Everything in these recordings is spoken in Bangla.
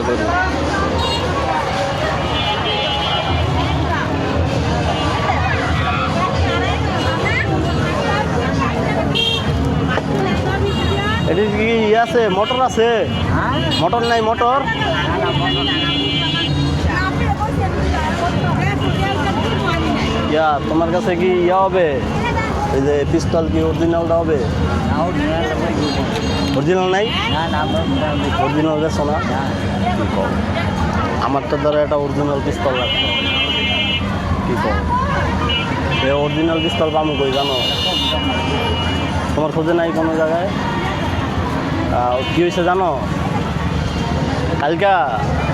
করি। এটি কি ইয়ে আছে, মোটর আছে? মোটর নাই? মোটর ইয়া তোমার কাছে কি ইয়া হবে? এই যে পিস্তল কি অরিজিনালটা হবে? অরিজিনাল নাই? অরিজিনাল দেখছো না? আমার তো ধরো একটা অরিজিনাল পিস্তল লাগতো। কি কর এ অরিজিনাল পিস্তল পাবো কই জানো? তোমার খোঁজে নাই কোনো জায়গায়? কি হয়েছে জানো? কালকা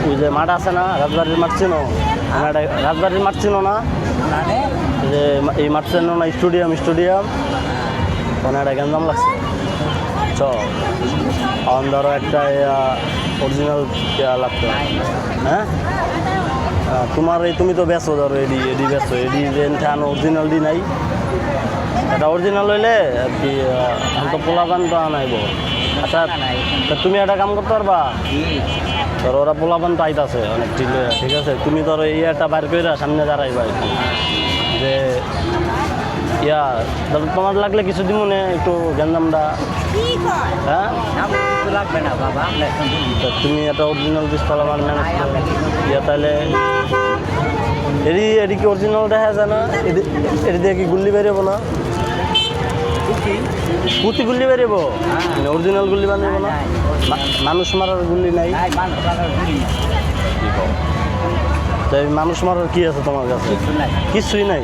ওই যে মাঠ আছে না, রাজবাড়ির মাঠ চিনো? রাজবাড়ির মাঠ চিনো না? যে এই মাঠ চিনো না? স্টেডিয়াম ওখানে একটা গ্যাঞ্জাম লাগছে। চ ধরো একটা অরিজিনাল লাগতো। হ্যাঁ তোমার এই তুমি তো বেচো, ধরো এডি বেচো, এডি যেন অরিজিনাল দি নাই। এটা অরিজিনাল হইলে আর কি তো পোলাপান তো আনাইব। আচ্ছা তুমি একটা কাম করতে পারবা? ধরো ওরা পোলাপান তো আইতাছে অনেক, ঠিক আছে? তুমি ধরো এই একটা বাইর করে সামনে দাঁড়াইবা যে ইয়া ধরো তোমার লাগলে কিছু দিব না একটু গ্যাঞ্জামটা। হ্যাঁ লাগবে না বাবা, তুমি একটা অরিজিনাল পিস্তল আমার ম্যানেজ ইয়া তাহলে এডি কি অরিজিনাল দেখা যায় না? এডি দিয়ে কি গুল্লি বেরোবো না? পুঁতি গুল্লি বেরোবো, অরিজিনাল গুল্লি বানাবো না? মানুষ মারার গুল্লি নাই? তাই মানুষ মারার কি আছে তোমার কাছে? কিছুই নাই।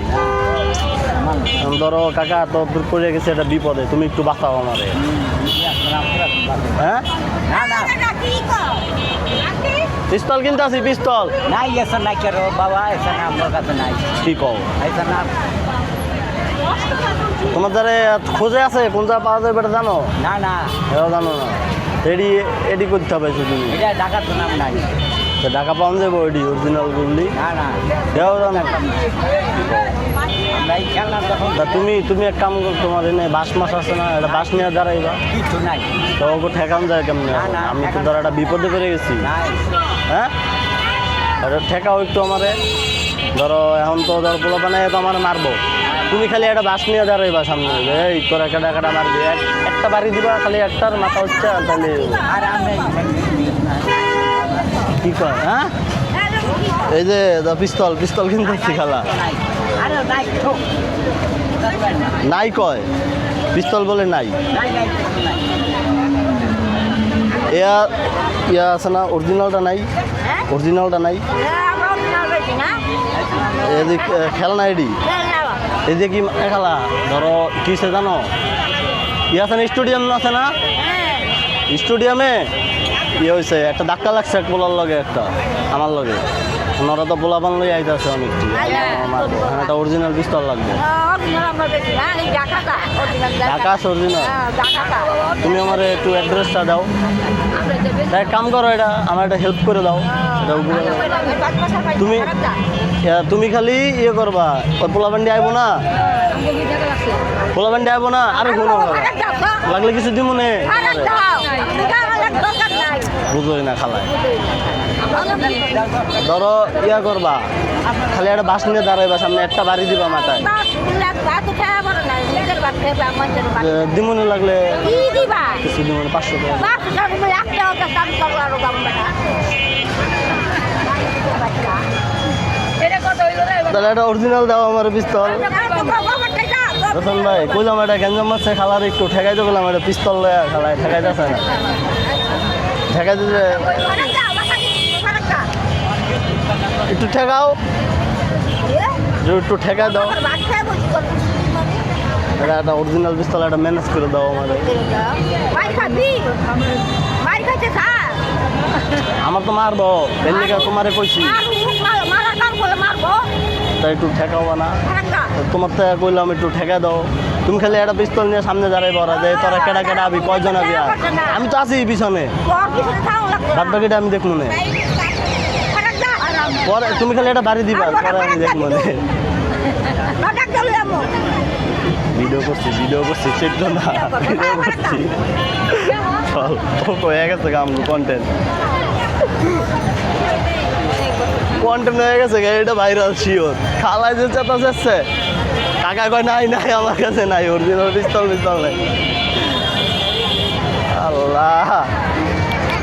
ধরো কাকা তো পড়ে গেছে একটা বিপদে, তুমি একটু বাঁচাও আমারে। হ্যাঁ পিস্তল কিনতে আছি, পিস্তল নাই এসে নাই কেন বাবা, এসে না আমার কাছে নাই। কি কও? এসে না তোমার দ্বারা খোঁজে আছে কোন জায়গা পাওয়া যাবে এটা জানো? না না এটাও জানো না? এডি করতে হবে তুমি। এটা ঢাকার তো নাম নাই। ঢাকা পাওয়া যাবো এডি অরিজিনাল বললি? না না এটাও জানো? আমরা এই খেলনা যখন তুমি এক কাম করো, তোমার এনে বাস মাস আছে না, এটা বাস নিয়ে দাঁড়াইবা। কিছু নাই তো ওকে ঠেকান যায় কেমনি? আমি তো ধরো একটা বিপদে পড়ে গেছি। হ্যাঁ এটা ঠেকাও একটু আমারে। ধরো এখন তো ধরো পোলা বানায় তো আমার মারবো, তুমি খালি একটা বাস নিয়ে দাঁড়াইবা সামনে, এই তোর একটা মারবি, একটা বাড়ি দিবা খালি, একটার মাথা হচ্ছে তাহলে। আর আমি কি কয়? হ্যাঁ এই যে পিস্তল কিনতে খেলা নাই কয়, পিস্তল বলে নাই। ইয়া আছে না অরিজিনালটা নাই? অরিজিনালটা নাই? এদিক খেলনা এডি এদিকে কি খেলা? ধরো কিসে জানো? ইয়ে আছে না স্টেডিয়াম আছে না? স্টেডিয়ামে ইয়ে হয়েছে একটা ধাক্কা লাগছে এক পোলার লগে, একটা আমার লগে। ওনারা তো পোলাপান লই আইতেছে অনেকটি, হ্যাঁ একটা অরিজিনাল পিস্তল লাগবে। ঢাকা আছে অরিজিনাল? তুমি আমার একটু অ্যাড্রেসটা দাও। এক কাম করো, এটা আমার একটা হেল্প করে দাও। তুমি খালি ইয়ে করবা, ওই পোলাপান্ডি আইবো না, পোলাপান্ডি আইবো না। আরে শুনো লাগলে কিছু দিব নে, বুঝোই না খালায়। ধরো ইয়া করবা, খালি একটা বাস নিয়ে দাঁড়াইবা সামনে, একটা বাড়ি দিবা মাথায়। দিমনে লাগলে কিছু দিমনে 500 তাহলে একটা অরিজিনাল দাও আমার পিস্তল। রতন ভাই কইলাম এটা গ্যাঞ্জাম মারছে খালার, একটু ঠেকাই তো বললাম এটা পিস্তল লয়া খালায় ঠেকাই যাচ্ছে না, ঠেকাই দিলে একটু ঠেকাও, একটু ঠেকাই দাও। এটা একটা অরিজিনাল পিস্তল, একটা ম্যানেজ করে দাও আমাদের। আমার তো মারবো বেল্লিকা, তোমারে কইছি তাই একটু ঠেকাও না। তোমার তো কইলাম একটু ঠেকা দাও। তুমি খালি একটা পিস্তল নিয়ে সামনে দাঁড়াই পড়া যে তোরা কেডা কেডা আবি, কয়জন আবি? আমি তো আছি পিছনে, বাদ বাকিটা আমি দেখবো না। পরে তুমি খালি একটা বাড়ি দিবা, পরে আমি দেখবো না। ভিডিও করছি চেক না, ভিডিও করছি। চল হয়ে গেছে কাম কন্টেন্ট। কন্টেন্ট হয়ে গেছে এটা ভাইরাল শিওর খালায় যে চেতা যাচ্ছে টাকা কয় নাই নাই আমার কাছে নাই অরিজিনাল পিস্তল নাই আল্লাহ